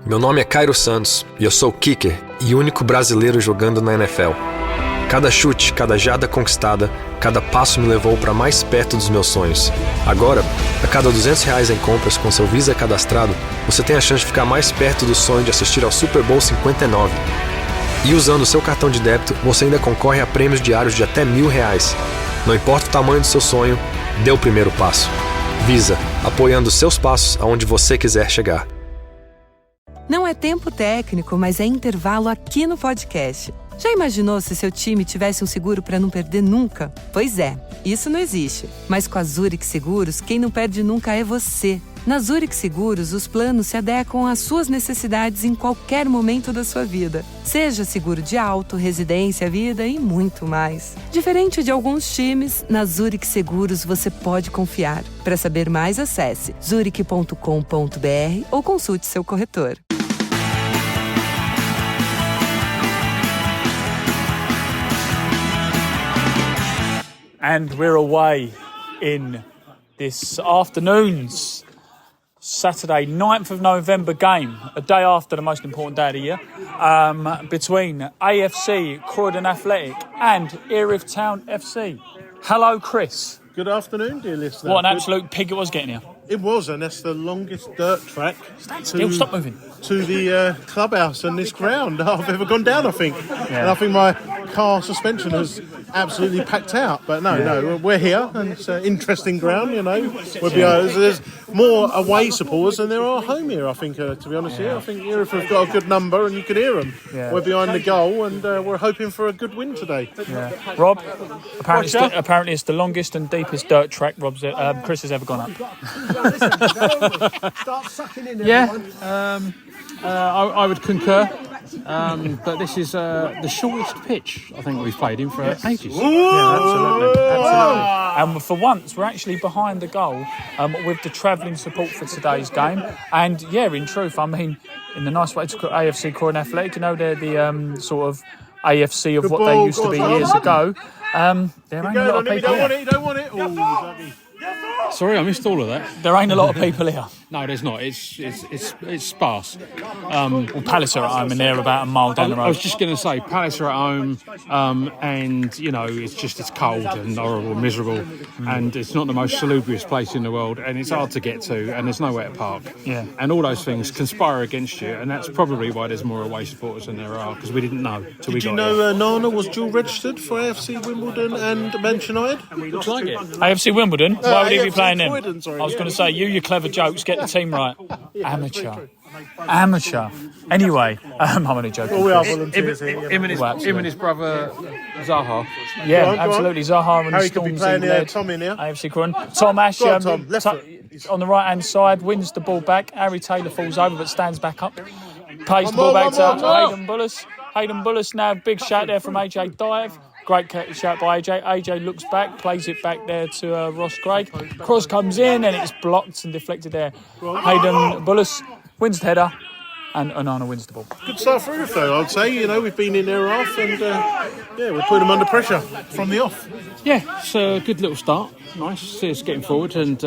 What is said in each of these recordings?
Meu nome é Cairo Santos e eu sou kicker e único brasileiro jogando na NFL. Cada chute, cada jarda conquistada, cada passo me levou para mais perto dos meus sonhos. Agora, a cada R$200 em compras com seu Visa cadastrado, você tem a chance de ficar mais perto do sonho de assistir ao Super Bowl 59. E usando o seu cartão de débito, você ainda concorre a prêmios diários de até R$1.000. Não importa o tamanho do seu sonho, dê o primeiro passo. Visa, apoiando seus passos aonde você quiser chegar. Não é tempo técnico, mas é intervalo aqui no podcast. Já imaginou se seu time tivesse um seguro para não perder nunca? Pois é, isso não existe. Mas com a Zurich Seguros, quem não perde nunca é você. Na Zurich Seguros, os planos se adequam às suas necessidades em qualquer momento da sua vida. Seja seguro de auto, residência, vida e muito mais. Diferente de alguns times, na Zurich Seguros você pode confiar. Para saber mais, acesse zurich.com.br ou consulte seu corretor. And we're away in this afternoon's Saturday, 9th of November game, a day after the most important day of the year, between AFC, Croydon Athletic and Erith Town FC. Hello, Chris. Good afternoon, dear listener. What an absolute pig it was getting here. It was, and that's the longest dirt track Stop moving. to the clubhouse and this ground I've ever gone down, I think. Yeah. And I think my car suspension has absolutely packed out. But no, we're here, and it's an interesting ground, you know. There's more away supporters than there are home here, I think, to be honest here. I think Erith have got a good number, and you can hear them. Yeah. We're behind the goal, and we're hoping for a good win today. Yeah. Rob, apparently it's the longest and deepest dirt track Chris has ever gone up. Start sucking in, everyone. I would concur, but this is the shortest pitch I think we've played in for ages. Yeah, absolutely. And for once, we're actually behind the goal with the travelling support for today's game. And yeah, in truth, I mean, in the nice way to call AFC Croydon Athletic, you know, they're the sort of AFC of what they used to be years ago. There ain't a lot of people here. You don't want it. Exactly. Sorry, I missed all of that. There ain't a lot of people here. No, there's not. It's sparse. Well, Palace are at home and they're about a mile down the road. I was just going to say, Palace are at home, and you know, it's cold and horrible, miserable, and it's not the most salubrious place in the world, and it's hard to get to, and there's nowhere to park. Yeah. And all those things conspire against you, and that's probably why there's more away supporters than there are, because we didn't know till we got here. Did you know Nana was dual registered for AFC Wimbledon and Manchester United? Looks like it. AFC Wimbledon? Why would he be playing them? Croydon, sorry. I was going to say, you claver jokes, get the team right. Amateur. Anyway, I'm only joking. Well, we are volunteers here. Him and his brother Zaha. Yeah, Go on. absolutely. Zaha and Harry could be Stormzy playing led Tom in here. AFC Croydon. Tom Ash Go on, Tom. Left foot. on the right-hand side, wins the ball back. Harry Taylor falls over but stands back up. Plays the ball back to Hayden Bullis. Hayden Bullis now, big shout there from AJ Dive. Great shout by AJ. AJ looks back, plays it back there to Ross Craig. Cross comes in and it's blocked and deflected there. Hayden Bullis wins the header and Onana wins the ball. Good start for Erith, though, I'd say. You know, we've been in there off, and we're putting them under pressure from the off. Yeah, it's a good little start. Nice to see us getting forward and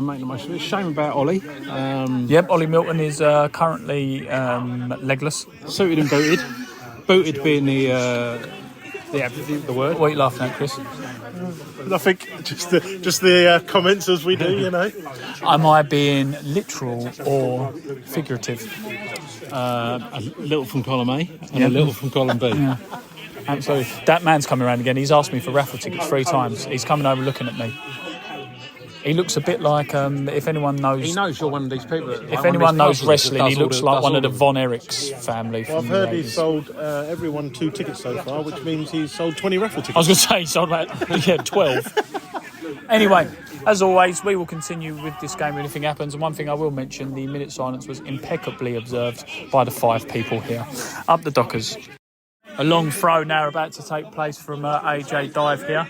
making the most of it. Shame about Ollie. Yep, Ollie Milton is currently legless. Suited and booted. Booted being the word. What are you laughing at, Chris? I think just the comments as we do, you know. Am I being literal or figurative? A little from column A and a little from column B. Yeah. Absolutely. That man's coming around again. He's asked me for raffle tickets 3 times. He's coming over looking at me. He looks a bit like, if anyone knows... He knows you're one of these people. If anyone knows wrestling, he looks like one of the Von Erichs family. Well, I've heard he's sold everyone 2 tickets so far, which means he's sold 20 raffle tickets. I was going to say, he sold about 12. Anyway, as always, we will continue with this game if anything happens. And one thing I will mention, the minute silence was impeccably observed by the 5 people here. Up the Dockers. A long throw now about to take place from AJ Dive here.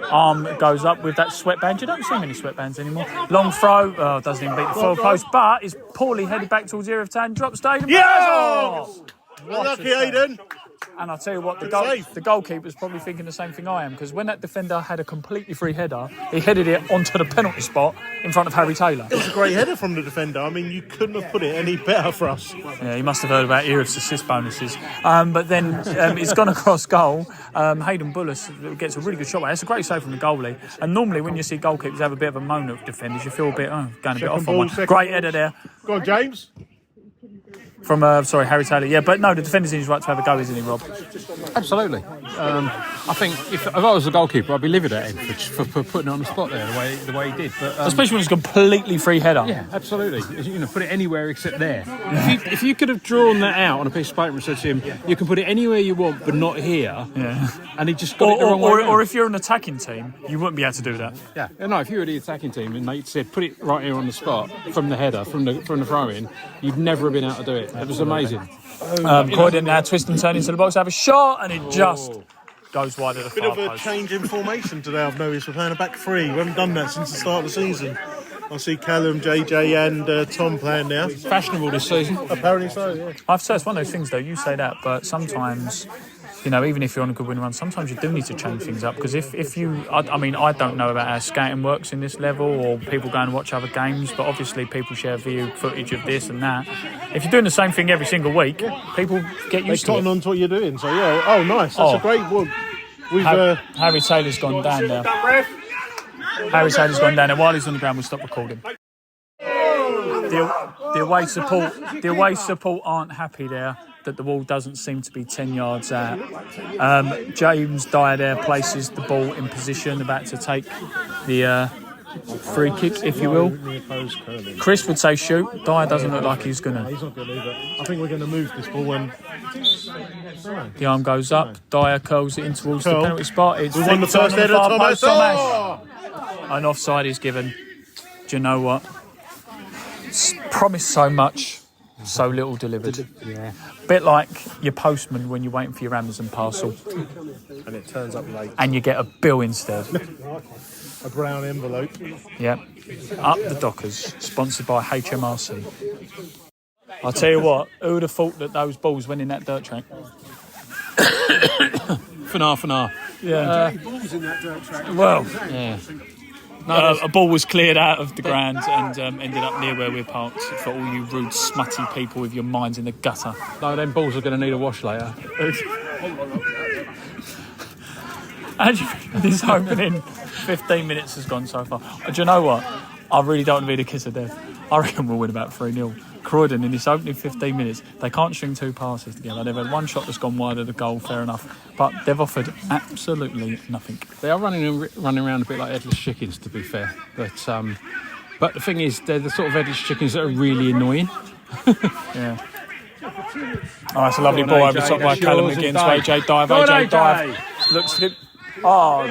Arm goes up with that sweatband. You don't see many sweatbands anymore. Long throw. Oh, doesn't even beat the full post, but is poorly headed back towards Erith Town. Drop stadium. Yes! Lucky Aiden. And I'll tell you what, the goalkeeper's probably thinking the same thing I am, because when that defender had a completely free header, he headed it onto the penalty spot in front of Harry Taylor. It was a great header from the defender. I mean, you couldn't have put it any better for us. Yeah, he must have heard about Erith's assist bonuses. But then it's gone across goal. Hayden Bullis gets a really good shot. That's a great save from the goalie. And normally when you see goalkeepers have a bit of a moan at defenders, you feel a bit, going a bit off on one. Great header there. Go on, James. From, Harry Taylor. Yeah, but no, the defender's in his right to have a go, isn't he, Rob? Absolutely. I think if I was a goalkeeper, I'd be livid at him for putting it on the spot there the way he did. But especially when it's a completely free header. Yeah, absolutely. Put it anywhere except there. If you could have drawn that out on a piece of paper and said to him, you can put it anywhere you want, but not here. Yeah. And he just got it the wrong way around. Or if you're an attacking team, you wouldn't be able to do that. Yeah. No, if you were the attacking team and they said put it right here on the spot from the header, from the throw in, you'd never have been able to do it. It was amazing. Croydon now twist and turn into the box, have a shot, and it just goes wide of the far post. Bit of a change in formation today, I've noticed. We're playing a back three. We haven't done that since the start of the season. I see Callum, JJ and Tom playing now. Fashionable this season. Apparently so, yeah. I've said it's one of those things, though. You say that, but sometimes... even if you're on a good win run, sometimes you do need to change things up, because if you... I don't know about how scouting works in this level, or people go and watch other games, but obviously people share video footage of this and that. If you're doing the same thing every single week, people get used to it. They cotton on to what you're doing, so yeah. Oh, nice. That's a great one. Harry Taylor's gone down there. Harry Taylor's gone down there. While he's on the ground, we'll stop recording. The away support aren't happy there that the ball doesn't seem to be 10 yards out. James Dyer there places the ball in position, about to take the free kick, if you will. Chris would say shoot. Dyer doesn't look like he's going to. He's not going to either. I think we're going to move this ball when... The arm goes up. Dyer curls it in towards the penalty spot. It's we won the first header, Thomas. An offside is given. Do you know what? Promised so much, so little delivered. Yeah. Bit like your postman when you're waiting for your Amazon parcel. And it turns up late. And you get a bill instead. A brown envelope. Yep. Up the Dockers, sponsored by HMRC. I'll tell you what, who would have thought that those balls went in that dirt track? Fanar. Yeah. Balls in that dirt track. Well, yeah. A ball was cleared out of the ground and ended up near where we're parked, for all you rude, smutty people with your minds in the gutter. No, them balls are going to need a wash later. And this opening 15 minutes has gone so far. Do you know what? I really don't want to be the kiss of death. I reckon we'll win about 3-0. Croydon, in this opening 15 minutes, they can't string two passes together. They've had one shot that's gone wide of the goal, fair enough. But they've offered absolutely nothing. They are running around a bit like headless chickens, to be fair. But the thing is, they're the sort of headless chickens that are really annoying. Yeah. Oh, it's a lovely ball over the top by Callum against AJ Dive. AJ Dive looks good. Oh,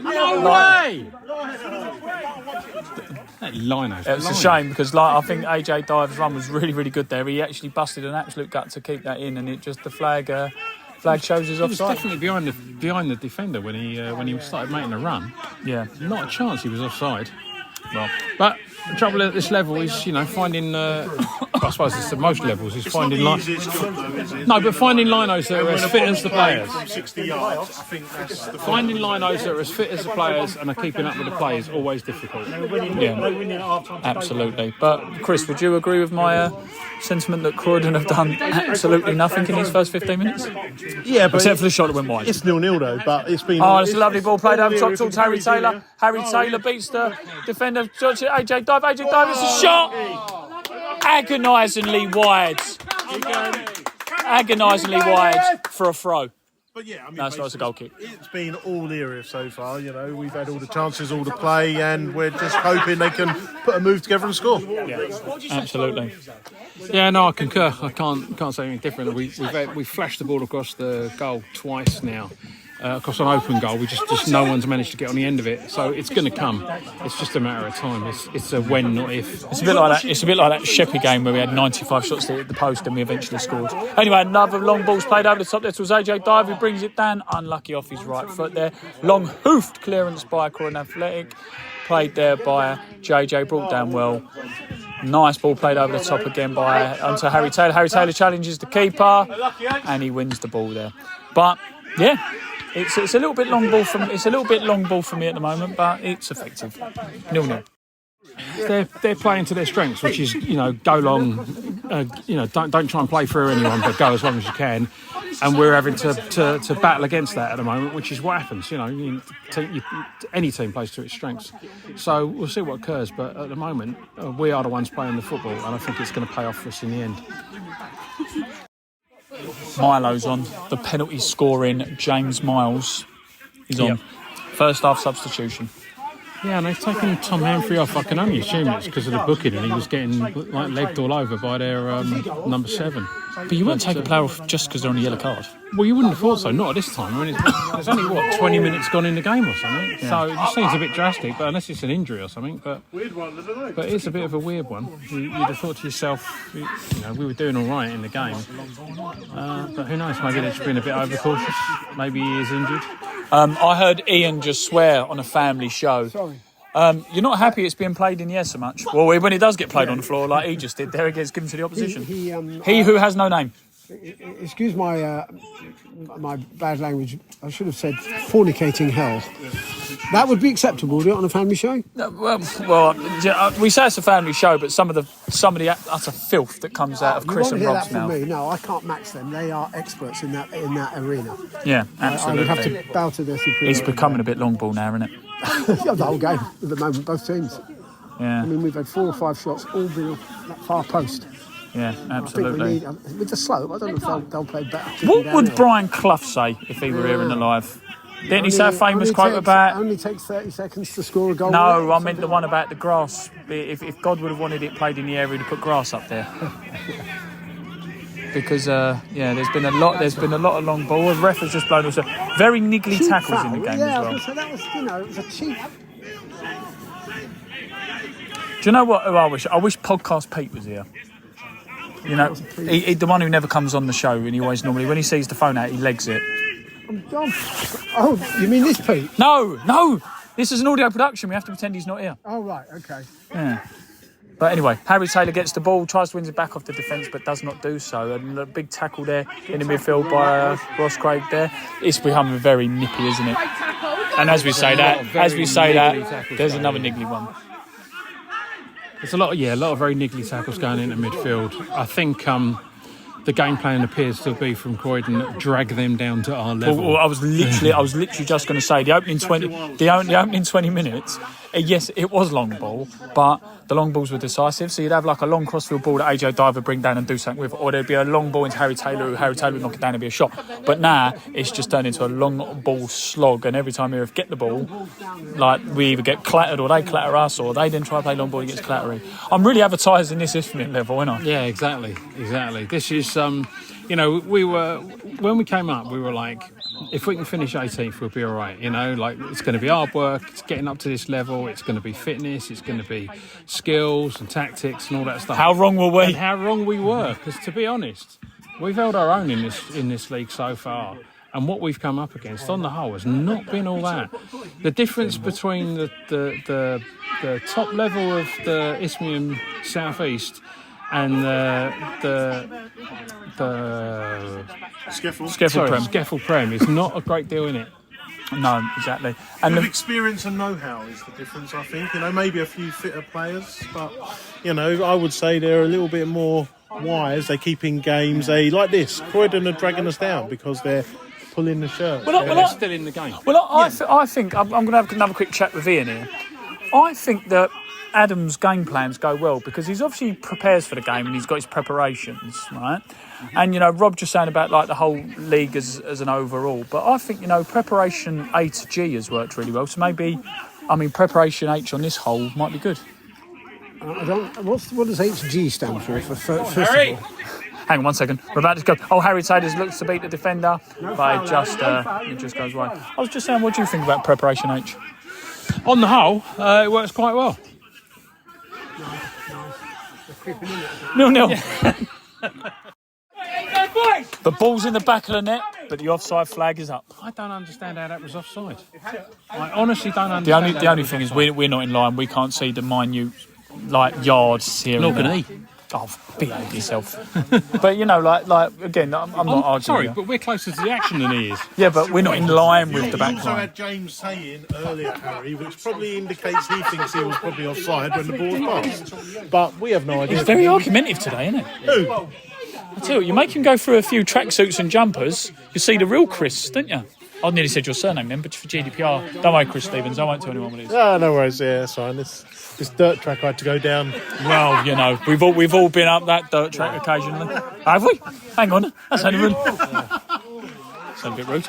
no way! It's a shame, because I think AJ Dive's run was really, really good there. He actually busted an absolute gut to keep that in, and it just the flag shows his offside. He was definitely behind the defender when he started making a run. Yeah, not a chance he was offside. Well, but the trouble at this level is, finding. I suppose it's at most levels. Is finding finding linos that are as fit as the players. 60 yards. I think that's the finding linos that are as fit as the players and are keeping up with the players is always difficult. Yeah, absolutely. But Chris, would you agree with my sentiment that Croydon have done absolutely nothing in these first 15 minutes? Yeah, but except for the shot that went wide. It's 0-0 though, but it's been. Oh, it's a lovely ball played over top towards Harry Taylor. Harry Taylor beats the defender. AJ Dive. AJ Dive. It's a shot. Agonisingly wide. Agonisingly wide for a throw. But yeah, I mean, that's not a goal kick. It's been all Erith so far. We've had all the chances, all the play, and we're just hoping they can put a move together and score. Yeah, absolutely. Yeah, no, I concur. I can't say anything different. We've flashed the ball across the goal twice now. Across an open goal, we just no one's managed to get on the end of it. So it's going to come. It's just a matter of time. It's a when, not if. It's a bit like that. It's a bit like that Sheppey game where we had 95 shots to hit the post and we eventually scored. Anyway, another long ball's played over the top there towards AJ Dive, who brings it down. Unlucky off his right foot there. Long hoofed clearance by Croydon Athletic. played there by JJ, brought down well. Nice ball played over the top again onto Harry Taylor. Harry Taylor challenges the keeper, and he wins the ball there. But yeah, it's a little bit long ball from me at the moment, but it's effective. 0-0. They're playing to their strengths, which is go long, don't try and play through anyone, but go as long as you can. And we're having to battle against that at the moment, which is what happens. Any team plays to its strengths. So we'll see what occurs. But at the moment, we are the ones playing the football, and I think it's going to pay off for us in the end. Milo's on. The penalty scoring James Miles is on. First half substitution. Yeah, and they've taken Tom Humphrey off. I can only assume it's because of the booking, and he was getting legged all over by their number 7. But you wouldn't take a player off just because they're on a yellow card. Well, you wouldn't have thought so. Not at this time. I mean, there's only 20 minutes gone in the game or something. Yeah. So it just seems a bit drastic. But unless it's an injury or something, but it's a bit of a weird one. You'd have thought to yourself, we were doing all right in the game. But who knows? Maybe they've just been a bit overcautious. Maybe he is injured. I heard Ian just swear on a family show. Sorry. You're not happy it's being played in the air so much? Well, when it does get played on the floor, like he just did there, it gets given to the opposition. He who has no name. Excuse my bad language. I should have said fornicating hell. That would be acceptable, would it, on a family show? Well, we say it's a family show, but some of the utter filth that comes out of Chris and Rob's mouth. Me. No, I can't match them. They are experts in that arena. Yeah, absolutely. I would have to bow to their superiority. It's becoming a bit long ball now, isn't it? The whole game at the moment, both teams. Yeah. I mean, we've had 4 or 5 shots, all been off that far post. Yeah, absolutely. I think with the slope, I don't know if they'll play better. What would Brian Clough say if he were here and alive? Didn't he say a famous quote about... Only takes 30 seconds to score a goal. No, I meant the one about the grass. If God would have wanted it played in the air, he'd have put grass up there. Because there's been a lot of long ball. The ref has just blown also very niggly cheap tackles foul. In the game as well. So that was, it was a cheap. Do you know what? I wish Podcast Pete was here. He, the one who never comes on the show, and he always normally when he sees the phone out, he legs it. I'm done. Oh, you mean this Pete? No. This is an audio production. We have to pretend he's not here. Oh right, okay. Yeah. But anyway, Harry Taylor gets the ball, tries to win it back off the defence, but does not do so. And a big tackle there in the midfield by Ross Craig there. It's becoming very nippy, isn't it? And as we say that, there's another niggly one. There's a lot of very niggly tackles going into midfield. I think the game plan appears to be from Croydon, drag them down to our level. Well, I was literally just going to say the opening 20 minutes. Yes, it was long ball, but the long balls were decisive. So you'd have like a long crossfield ball that AJ Diver bring down and do something with, or there'd be a long ball into Harry Taylor, who Harry Taylor would knock it down and be a shot. But now it's just turned into a long ball slog, and every time Erith get the ball, like we either get clattered or they clatter us, or they then try to play long ball and it gets clattery. I'm really advertising this Ifmit level, aren't I? Yeah, exactly. This is we were when we came up, we were like, if we can finish 18th, we'll be all right. It's going to be hard work. It's getting up to this level. It's going to be fitness. It's going to be skills and tactics and all that stuff. How wrong were we? And how wrong we were. Because to be honest, we've held our own in this league so far. And what we've come up against, on the whole, has not been all that. The difference between the top level of the Isthmian South East and the Skeffel Prem is not a great deal in it. No, exactly. And the experience and know-how is the difference, I think. Maybe a few fitter players, but I would say they're a little bit more wise. They keep in games. They like this. Croydon are dragging us down because they're pulling the shirt. They're still in the game. Well, I think I'm going to have another quick chat with Ian here. I think that Adam's game plans go well because he's obviously prepares for the game and he's got his preparations, right? And Rob just saying about like the whole league as an overall, but I think preparation A to G has worked really well. So maybe, preparation H on this whole might be good. What does HG stand for? First of all? Hang on 1 second. We're about to go. Oh, Harry Taylor looks to beat the defender, but it just goes wide. I was just saying, what do you think about preparation H? On the whole, it works quite well. 0-0. Yeah. The ball's in the back of the net, but the offside flag is up. I don't understand how that was offside. I honestly don't understand. The only thing is we're not in line. We can't see the minute yards here. Nor can he. Oh, behave yourself. But again, I'm not arguing. Sorry, here. but we're closer to the action than he is. Yeah, but we're not in line with the back You also line. had James saying earlier, Harry, which probably indicates he thinks he was probably offside when the ball was passed. But we have no idea. He's very argumentative today, isn't it? Who? I tell you, you make him go through a few tracksuits and jumpers, you see the real Chris, don't you? I nearly said your surname then, but for GDPR, don't worry, Chris Stevens. I won't tell anyone what it is. No worries. Yeah, that's fine. This dirt track I had to go down. Well, we've all been up that dirt track occasionally, have we? Hang on, that's only rude. That's a bit rude.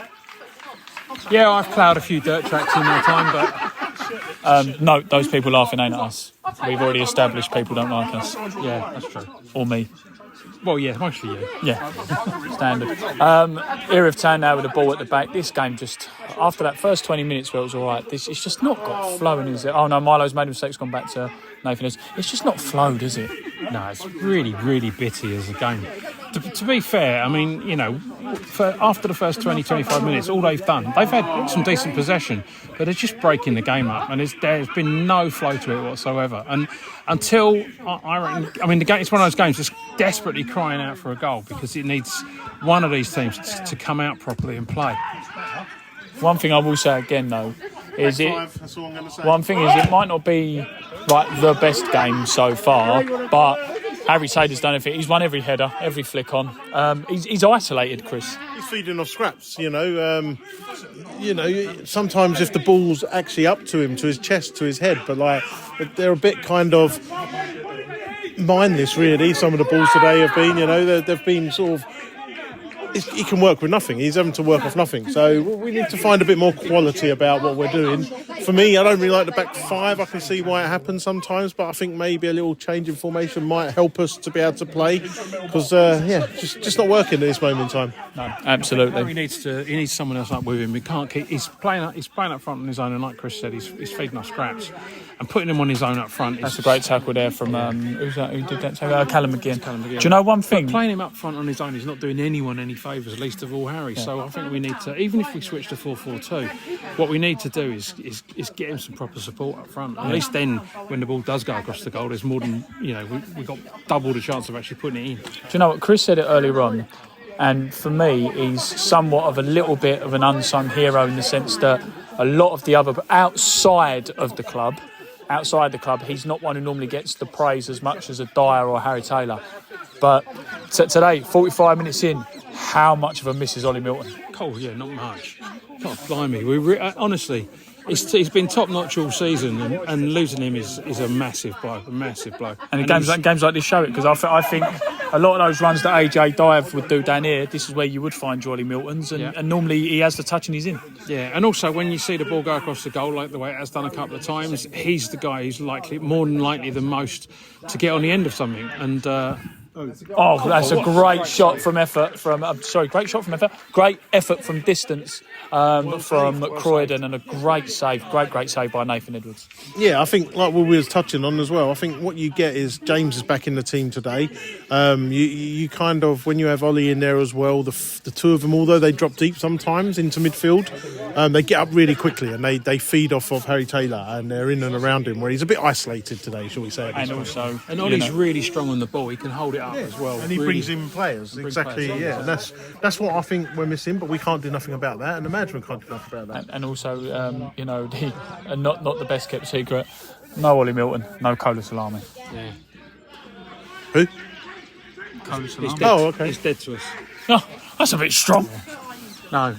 Yeah, I've ploughed a few dirt tracks in my time, but No, those people laughing ain't at us. We've already established people don't like us. yeah, that's true. Or me. Well, yeah, mostly you. Yeah, standard. Erith Town now with the ball at the back. This game just, after that first 20 minutes where it was all right, it's just not got flowing, is it? Oh no, Milo's made a mistake, it's gone back to Nathan. It's just not flowed, is it? No, it's really, really bitty as a game. To be fair, I mean, after the first 20, 25 minutes, all they've done, they've had some decent possession, but they're just breaking the game up, and there's been no flow to it whatsoever. And until, I reckon, I mean, the game, it's one of those games that's desperately crying out for a goal because it needs one of these teams to come out properly and play. One thing I will say again, though, is That's all I'm going to say. one thing is it might not be like the best game so far, but Harry Taylor's done everything. He's won every header, every flick on. He's isolated, Chris. He's feeding off scraps, sometimes if the ball's actually up to him, to his chest, to his head, but they're a bit kind of mindless, really. Some of the balls today have been, they've been sort of. He can work with nothing. He's having to work off nothing. So we need to find a bit more quality about what we're doing. For me, I don't really like the back five. I can see why it happens sometimes, but I think maybe a little change in formation might help us to be able to play. Because, just not working at this moment in time. No, absolutely. He needs someone else up with him. He can't keep. He's playing up front on his own, and like Chris said, he's feeding us scraps. And putting him on his own up front. That's a great tackle there from who's that? Who did that tackle? Callum McGinn. Do you know one thing? But playing him up front on his own is not doing anyone any favours, least of all Harry. Yeah. So I think we need to, even if we switch to 4-4-2, what we need to do is get him some proper support up front. At least then, when the ball does go across the goal, there's more than we've got double the chance of actually putting it in. Do you know what Chris said it earlier on? And for me, he's somewhat of a little bit of an unsung hero in the sense that a lot of the other outside the club, he's not one who normally gets the praise as much as a Dyer or Harry Taylor. But today, 45 minutes in, how much of a miss is Ollie Milton? Oh, yeah, not much. God, blimey. Honestly, he's been top-notch all season, and losing him is a massive blow, And games like this show it, because I think a lot of those runs that AJ Dyer would do down here, this is where you would find Ollie Milton's, and normally he has the touch and he's in. Yeah, and also when you see the ball go across the goal, like the way it has done a couple of times, he's the guy who's more than likely than most to get on the end of something, and... that's a great shot from effort. Great effort from distance from Croydon, and a great save by Nathan Edwards. Yeah, I think like what we was touching on as well, I think what you get is James is back in the team today. You kind of, when you have Ollie in there as well, the two of them, although they drop deep sometimes into midfield, they get up really quickly and they feed off of Harry Taylor, and they're in and around him, where he's a bit isolated today, shall we say. And Ollie's really strong on the ball. He can hold it up as well. And he brings in players, exactly, yeah. And that's what I think we're missing, but we can't do nothing about that, and the management can't do nothing about that. And also, not the best kept secret, no Ollie Milton, no Kola Salami. Yeah. Who? Kola Salami. Oh, okay. He's dead to us. Oh, that's a bit strong. Yeah. No,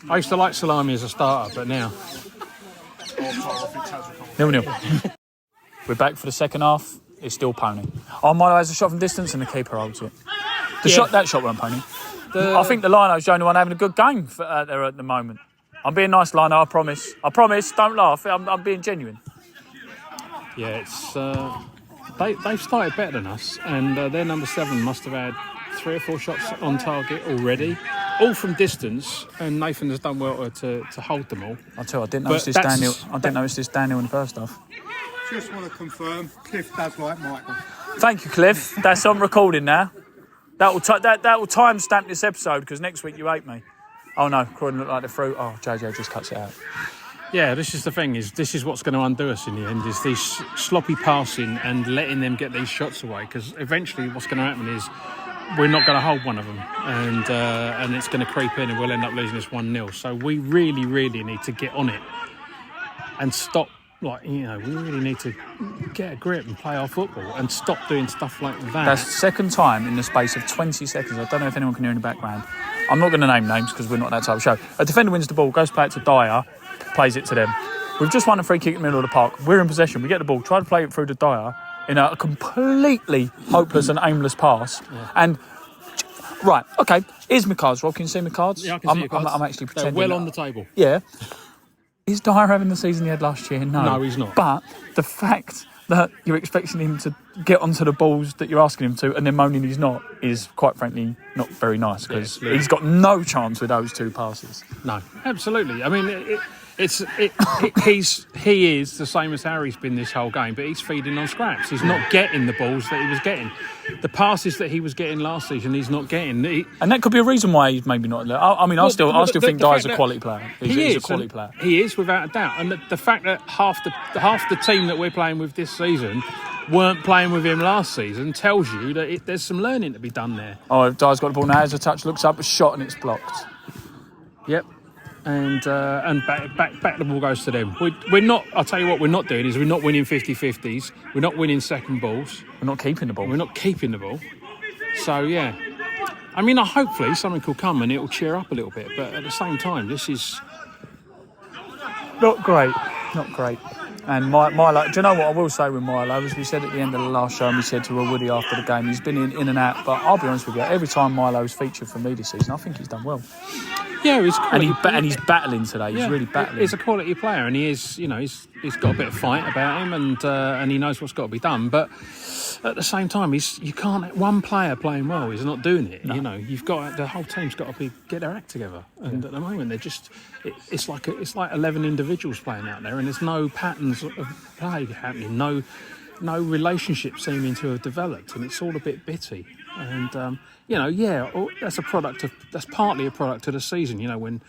I used to like Salami as a starter, but now... 0-0. We're back for the second half. It's still Pony. Milo has a shot from distance and the keeper holds it. That shot weren't Pony. I think the Lino's the only one having a good game there at the moment. I'm being nice, Lino, I promise. Don't laugh. I'm being genuine. Yeah, it's they've started better than us, and their number 7 must have had 3 or 4 shots on target already, all from distance, and Nathan has done well to hold them all. I didn't notice this Daniel in the first half. Just want to confirm, Cliff does like Michael. Thank you, Cliff. That's on recording now. That will timestamp this episode because next week you hate me. Oh no, Croydon look like they're through. Oh, JJ just cuts it out. Yeah, this is the thing. This is what's going to undo us in the end. Is this sloppy passing and letting them get these shots away? Because eventually, what's going to happen is we're not going to hold one of them, and it's going to creep in, and we'll end up losing this 1-0. So we really, really need to get on it and stop. We really need to get a grip and play our football and stop doing stuff like that. That's the second time in the space of 20 seconds. I don't know if anyone can hear in the background. I'm not going to name names because we're not that type of show. A defender wins the ball, goes to play it to Dyer, plays it to them. We've just won a free kick in the middle of the park. We're in possession. We get the ball, try to play it through to Dyer in a completely hopeless and aimless pass. Yeah. And right, okay. Here's my cards, Rob. Can you see my cards? Yeah, I can see your cards. I'm actually pretending. They're well on the table. Yeah. Is Dyer having the season he had last year? No, he's not. But the fact that you're expecting him to get onto the balls that you're asking him to and then moaning he's not is, quite frankly, not very nice because he's got no chance with those two passes. No, absolutely. I mean, he is the same as Harry's been this whole game, but he's feeding on scraps. He's not getting the balls that he was getting. The passes that he was getting last season, he's not getting. And that could be a reason why he's maybe not. I still think Dyer's a quality player. He's a quality player. He is, without a doubt. And the fact that half the team that we're playing with this season weren't playing with him last season tells you that there's some learning to be done there. Oh, Dyer's got the ball now. As a touch, looks up, a shot, and it's blocked. Yep. And back the ball goes to them. We're not. I'll tell you what we're not doing is we're not winning 50-50s. We're not winning second balls. We're not keeping the ball. We're not keeping the ball. So yeah, I mean, hopefully something will come and it'll cheer up a little bit. But at the same time, this is not great. Not great. And Milo, do you know what I will say with Milo? As we said at the end of the last show, and we said to Woody after the game, he's been in and out. But I'll be honest with you, every time Milo's featured for me this season, I think he's done well. Yeah, he's he's battling today. He's really battling. He's a quality player, and he is. He's got a bit of fight about him, and he knows what's got to be done. But at the same time, you can't. One player playing well is not doing it. No. You've got the whole team's got to get their act together. And at the moment, they're just. It's like 11 individuals playing out there, and there's no patterns of play happening. No relationship seeming to have developed, and it's all a bit bitty. And that's partly a product of the season. When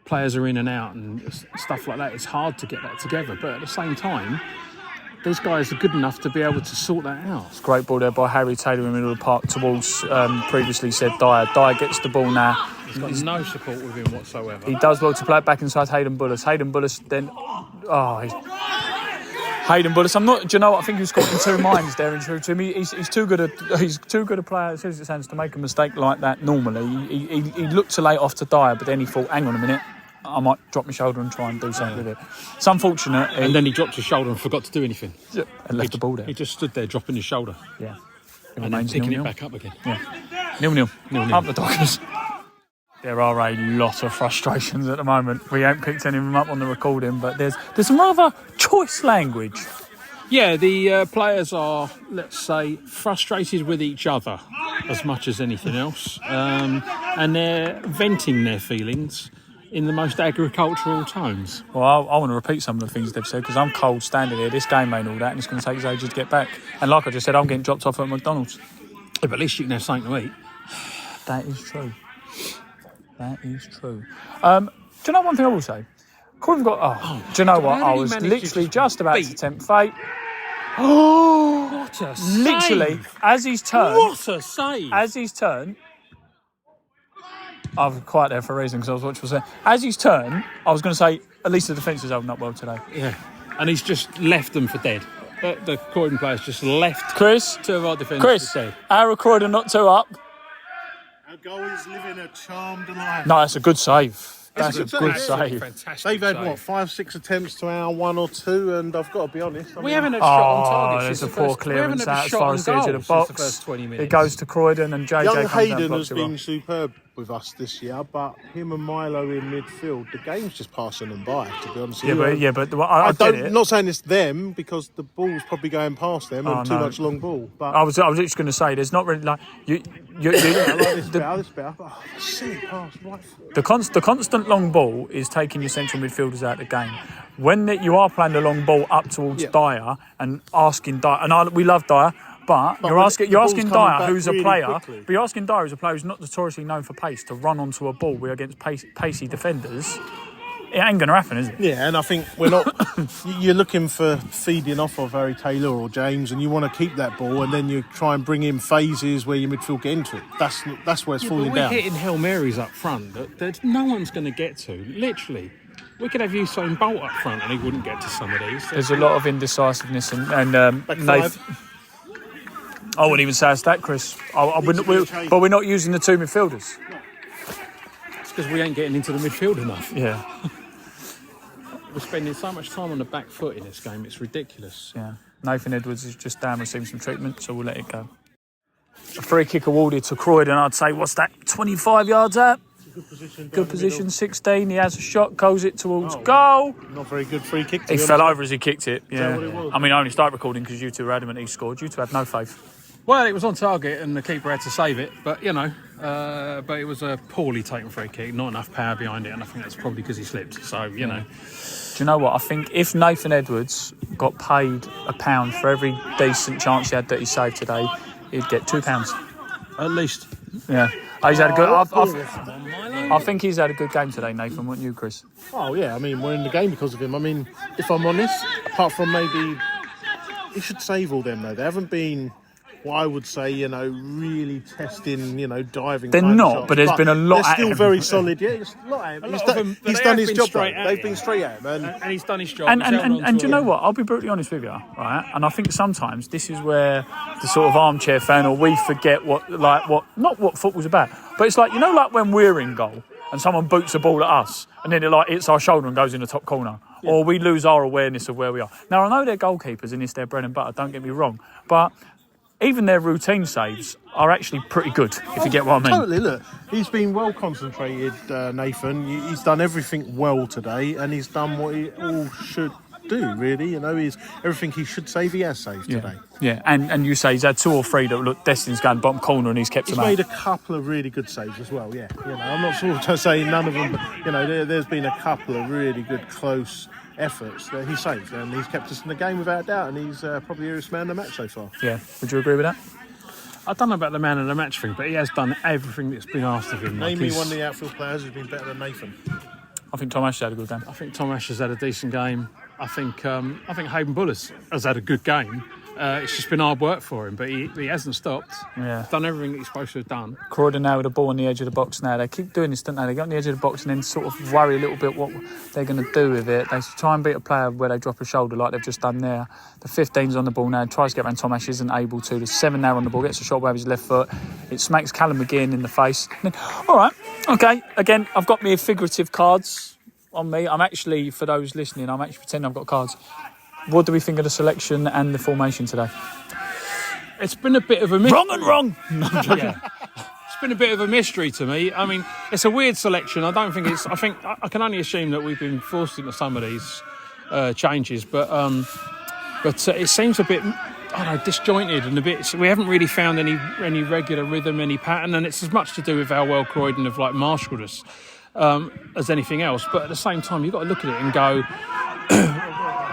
players are in and out and stuff like that, it's hard to get that together. But at the same time, these guys are good enough to be able to sort that out. It's a great ball there by Harry Taylor in the middle of the park towards previously said Dyer. Dyer gets the ball now. He's got no support with him whatsoever. He does well to play it back inside Hayden Bullis. Hayden Bullis then... Hayden Bullis, do you know what? I think he was caught in two minds there in truth to me. He's too good a player, as it sounds, to make a mistake like that normally. He looked to lay it off to Dyer, but then he thought, hang on a minute, I might drop my shoulder and try and do something with it. It's unfortunate. And then he dropped his shoulder and forgot to do anything. And left the ball there. He just stood there dropping his shoulder. Yeah. And then picking it back up again. Yeah. 0-0. Up the Dockers. There are a lot of frustrations at the moment. We ain't picked any of them up on the recording, but there's some rather choice language. Yeah, the players are, let's say, frustrated with each other as much as anything else. And they're venting their feelings in the most agricultural tones. Well, I want to repeat some of the things they've said because I'm cold standing here. This game ain't all that, and it's going to take us ages to get back. And like I just said, I'm getting dropped off at McDonald's. Yeah, but at least you can have something to eat. That is true. That is true. Do you know one thing I will say? Croydon got... do you know what? I was literally just about to tempt fate. Oh, what a save! Literally, as he's turned... What a save! As he's turned... I was quiet there for a reason because I was watching what's there. As he's turned, I was going to say, at least the defence is holding up well today. Yeah. And he's just left them for dead. The Croydon players just left two of our defenders for dead. Our Croydon not two up. Our goalies living a charmed life. No, that's a good save. That's a good save. They've had, 5-6 attempts to our 1 or 2, and I've got to be honest. We haven't had shot on target. There's a poor clearance out as far as the edge of the box. The first 20 minutes. It goes to Croydon, and JJ Young comes Hayden down has been superb with us this year, but him and Milo in midfield, the game's just passing them by, to be honest. I get it. I'm not saying it's them, because the ball's probably going past them and too much long ball. But I was just going to say, there's not really like you I like this better. Oh, silly pass, right. The constant long ball is taking your central midfielders out of the game. When you are playing the long ball up towards Dyer and asking Dyer, and we love Dyer, But you're asking coming Dyer, back who's a really player, quickly. but you're asking Dyer, who's a player who's not notoriously known for pace, to run onto a ball against pacey defenders. It ain't going to happen, is it? Yeah, and I think we're not. You're looking for feeding off of Harry Taylor or James, and you want to keep that ball, and then you try and bring in phases where your midfield get into it. That's where it's falling We're down. hitting Hail Marys up front that no one's going to get to. Literally, we could have Usain Bolt up front, and he wouldn't get to some of these. There's a lot of indecisiveness and Back I wouldn't even say it's that, Chris. But we're not using the two midfielders. It's because we ain't getting into the midfield enough. Yeah. We're spending so much time on the back foot in this game, it's ridiculous. Yeah. Nathan Edwards is just down receiving some treatment, so we'll let it go. A free kick awarded to Croydon, I'd say, what's that, 25 yards out? Good position, 16. He has a shot, goes it towards goal. Not very good free kick. He fell over as he kicked it. Yeah. what it was? I mean, I only started recording because you two were adamant he scored. You two had no faith. Well, it was on target and the keeper had to save it, but but it was a poorly taken free kick, not enough power behind it, and I think that's probably because he slipped. So, Do you know what? I think if Nathan Edwards got paid £1 for every decent chance he had that he saved today, he'd get £2. At least. Yeah. He's had a good. I think he's had a good game today, Nathan. Wouldn't you, Chris? Oh yeah, I mean we're in the game because of him. I mean, if I'm honest, apart from maybe he should save all them though. They haven't been what I would say, really testing, diving. They're not, shots. but there's been a lot They're at still him. very solid. Yeah, it's a lot at him. He's done his job. They've been straight at him, and he's done his job. And do you know what? I'll be brutally honest with you, right? And I think sometimes this is where the sort of armchair fan, or we forget not what football's about, but it's like like when we're in goal and someone boots a ball at us, and then it hits our shoulder and goes in the top corner, or we lose our awareness of where we are. Now I know they're goalkeepers and it's their bread and butter. Don't get me wrong, but even their routine saves are actually pretty good, if you get what I mean. Totally, look. He's been well concentrated, Nathan. He's done everything well today, and he's done what he all should do, really. He's everything he should save, he has saved today. Yeah, and you say he's had 2 or 3 that look destined going bottom corner and he's kept them out. He's made a couple of really good saves as well, yeah. I'm not sort of saying none of them, but, there's been a couple of really good close efforts that he saved, and he's kept us in the game without doubt, and he's probably Erith's man of the match so far. Yeah, would you agree with that? I don't know about the man of the match thing, but he has done everything that's been asked of him. Name me one of the outfield players who's been better than Nathan. I think Tom Ash had a good game. I think Tom Ash has had a decent game. I think Hayden Bullis has had a good game. It's just been hard work for him, but he hasn't stopped. Yeah. He's done everything that he's supposed to have done. Croydon now with the ball on the edge of the box now. They keep doing this, don't they? They get on the edge of the box and then sort of worry a little bit what they're going to do with it. They try and beat a player where they drop a shoulder like they've just done there. The 15's on the ball now, tries to get around Tom Ash, isn't able to. The 7 now on the ball, gets a shot with his left foot. It smacks Callum McGinn in the face. All right, okay. Again, I've got me figurative cards on me. I'm actually, for those listening, I'm actually pretending I've got cards. What do we think of the selection and the formation today? It's been a bit of a mystery. Wrong and wrong! No, I'm joking. Yeah. It's been a bit of a mystery to me. I mean, it's a weird selection. I think I can only assume that we've been forced into some of these changes, but it seems a bit, disjointed and a bit. We haven't really found any regular rhythm, any pattern, and it's as much to do with how well Croydon have marshalled us as anything else. But at the same time, you've got to look at it and go,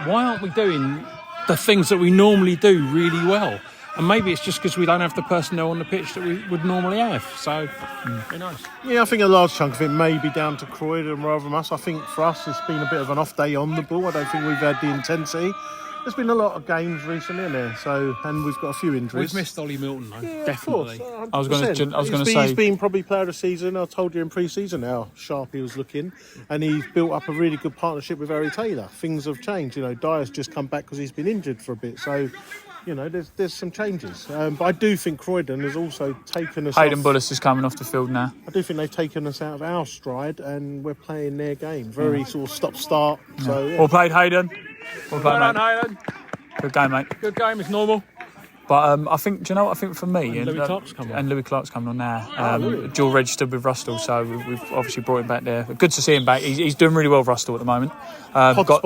why aren't we doing the things that we normally do really well? And maybe it's just because we don't have the personnel on the pitch that we would normally have. So, who knows? Yeah, I think a large chunk of it may be down to Croydon rather than us. I think for us it's been a bit of an off day on the ball. I don't think we've had the intensity. There's been a lot of games recently in there, and we've got a few injuries. We've missed Ollie Milton, though. Yeah, definitely. I was going to say he's been probably player of the season. I told you in pre-season how sharp he was looking, and he's built up a really good partnership with Harry Taylor. Things have changed. Dyer's just come back because he's been injured for a bit, so. There's some changes. But I do think Croydon has also taken us Hayden Bullis is coming off the field now. I do think they've taken us out of our stride and we're playing their game. Very sort of stop-start. Yeah. So, yeah. Well played, Hayden. Well played, mate. Hayden. Good game, mate. Good game, it's normal. But I think, do you know what I think for me? And Louis Clark's coming on. And Louis Clark's coming on now. Dual registered with Rustle, so we've obviously brought him back there. Good to see him back. He's doing really well with Rustle at the moment. Pod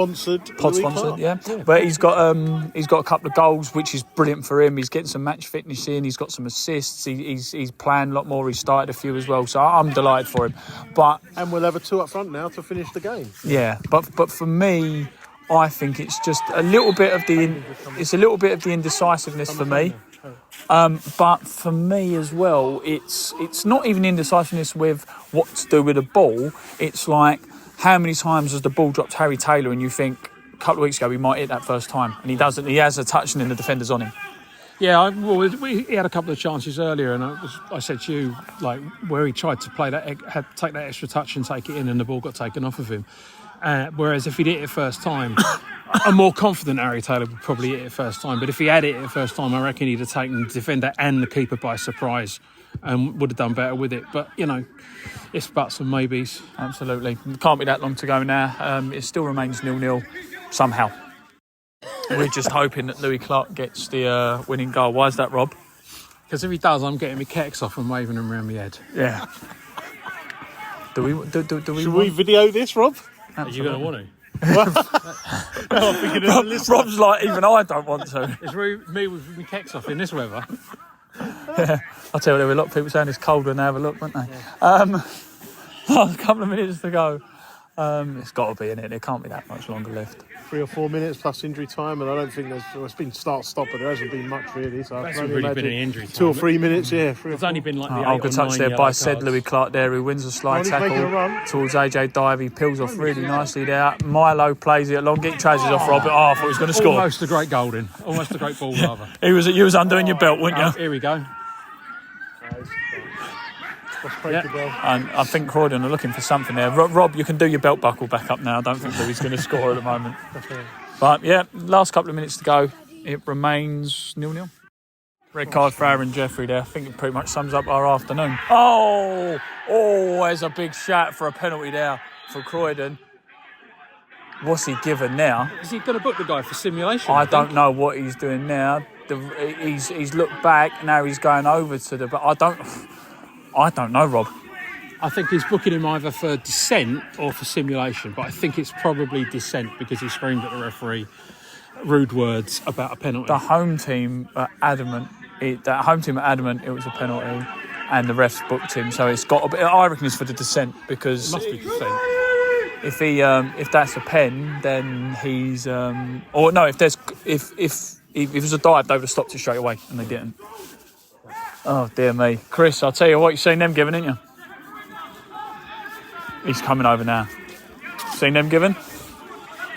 sponsored, yeah. But he's got a couple of goals, which is brilliant for him. He's getting some match fitness in. He's got some assists. He's playing a lot more. He's started a few as well. So I'm delighted for him. And we'll have a 2 up front now to finish the game. Yeah, but for me, I think it's just a little bit of the indecisiveness for me. But for me as well, it's not even indecisiveness with what to do with the ball. It's like, how many times has the ball dropped Harry Taylor and you think a couple of weeks ago he might hit that first time and he doesn't. He has a touch and then the defender's on him. Yeah, he had a couple of chances earlier, and I said to you, like, where he tried to play take that extra touch and take it in, and the ball got taken off of him. Whereas if he'd hit it first time, a more confident Harry Taylor would probably hit it first time. But if he had hit it first time, I reckon he'd have taken the defender and the keeper by surprise and would have done better with it. But, it's buts and maybes. Absolutely. Can't be that long to go now. It still remains 0-0 somehow. We're just hoping that Louis Clark gets the winning goal. Why is that, Rob? Because if he does, I'm getting my kecks off and waving them around my head. Yeah. Do we Should we video this, Rob? Are you going to want to? Rob's like, even I don't want to. It's me with my kecks off in this weather. Yeah, I'll tell you, there were a lot of people saying it's cold when they have a look, weren't they? Yeah. A couple of minutes to go. It's got to be in it. There can't be that much longer left. 3 or 4 minutes plus injury time, and I don't think it's been start-stop, but there hasn't been much really. So there hasn't really been any injury time. 2 or 3 minutes, yeah. It's only been like the 8 or 9 good touch there by said cards. Louis Clark there, who wins a slide tackle towards AJ Dive. He peels off really nicely there. Milo plays it along, get trousers off Robert. I thought he was going to score. Almost a great goal in. Almost a great ball, rather. You was undoing your belt, weren't you? Here we go. And I think Croydon are looking for something there. Rob, you can do your belt buckle back up now. I don't think Louis going to score at the moment. But yeah, last couple of minutes to go. It remains 0-0. Red card for Aaron Jeffrey there. I think it pretty much sums up our afternoon. Oh, there's a big shout for a penalty there for Croydon. What's he given now? Is he going to book the guy for simulation? I don't know what he's doing now. He's looked back, now he's going over to the... But I don't know, Rob. I think he's booking him either for dissent or for simulation, but I think it's probably dissent because he screamed at the referee rude words about a penalty. The home team are adamant. It was a penalty, and the refs booked him. So it's got. I reckon it's for the dissent because it must be dissent. If that's a pen, then he's or no. If it was a dive, they would have stopped it straight away, and they didn't. Oh dear me, Chris! I'll tell you what, you've seen them giving, haven't you? He's coming over now. Seen them given?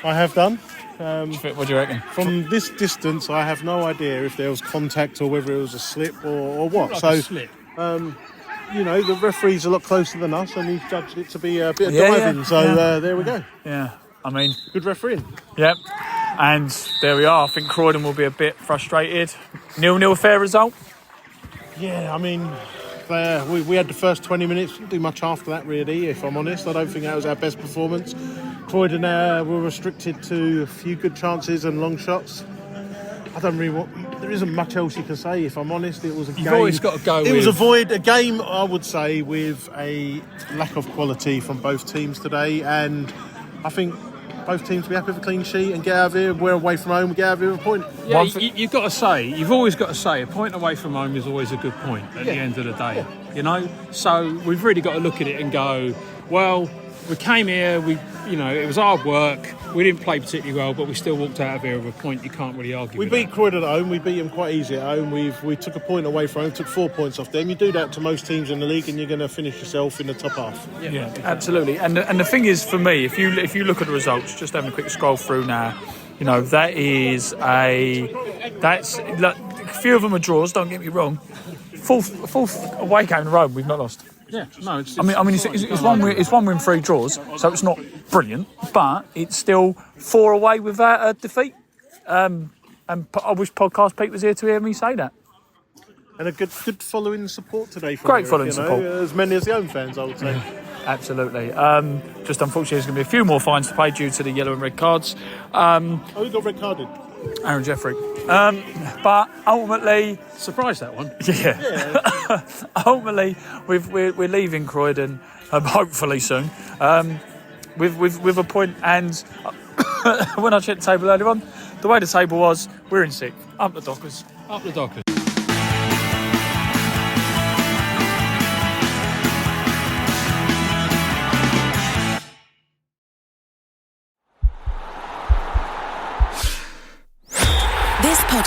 I have done. What do you reckon? From this distance, I have no idea if there was contact or whether it was a slip or what. Like so, a slip. The referee's a lot closer than us, and he's judged it to be a bit of diving. Yeah, so there we go. Yeah, I mean, good refereeing. Yep. And there we are. I think Croydon will be a bit frustrated. 0-0 fair result. Yeah, I mean, we had the first 20 minutes. Didn't do much after that, really, if I'm honest. I don't think that was our best performance. Croydon were restricted to a few good chances and long shots. I don't really there isn't much else you can say, if I'm honest. It was a game. You've always got to go It was a game, I would say, with a lack of quality from both teams today. And I think both teams will be happy with a clean sheet and get out of here. We're away from home, we get out of here with a point. Yeah, you've always got to say, a point away from home is always a good point at the end of the day. Yeah. So we've really got to look at it and go, well, we came here, it was hard work, we didn't play particularly well, but we still walked out of here with a point. You can't really argue with beat Croydon at home, we beat them quite easy at home. We took a point away from home, took 4 points off them. You do that to most teams in the league and you're going to finish yourself in the top half. Yeah, absolutely. And the thing is, for me, if you look at the results, just having a quick scroll through now, that's a few of them are draws, don't get me wrong. Fourth away game in a row, we've not lost. Yeah, no. It's 1 win, 3 draws, so it's not brilliant, but it's still 4 away without a defeat. And I wish podcast Pete was here to hear me say that. And a good following support today. Great following support, as many as the home fans, I would say. Absolutely. Just unfortunately, there's going to be a few more fines to pay due to the yellow and red cards. Who got red carded? Aaron Jeffrey. But ultimately, surprised that one. Yeah. Ultimately, we're leaving Croydon, hopefully soon, with a point. And when I checked the table earlier on, the way the table was, we're in 6th. Up the Dockers. Up the Dockers.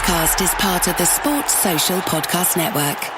podcast is part of the Sports Social Podcast Network.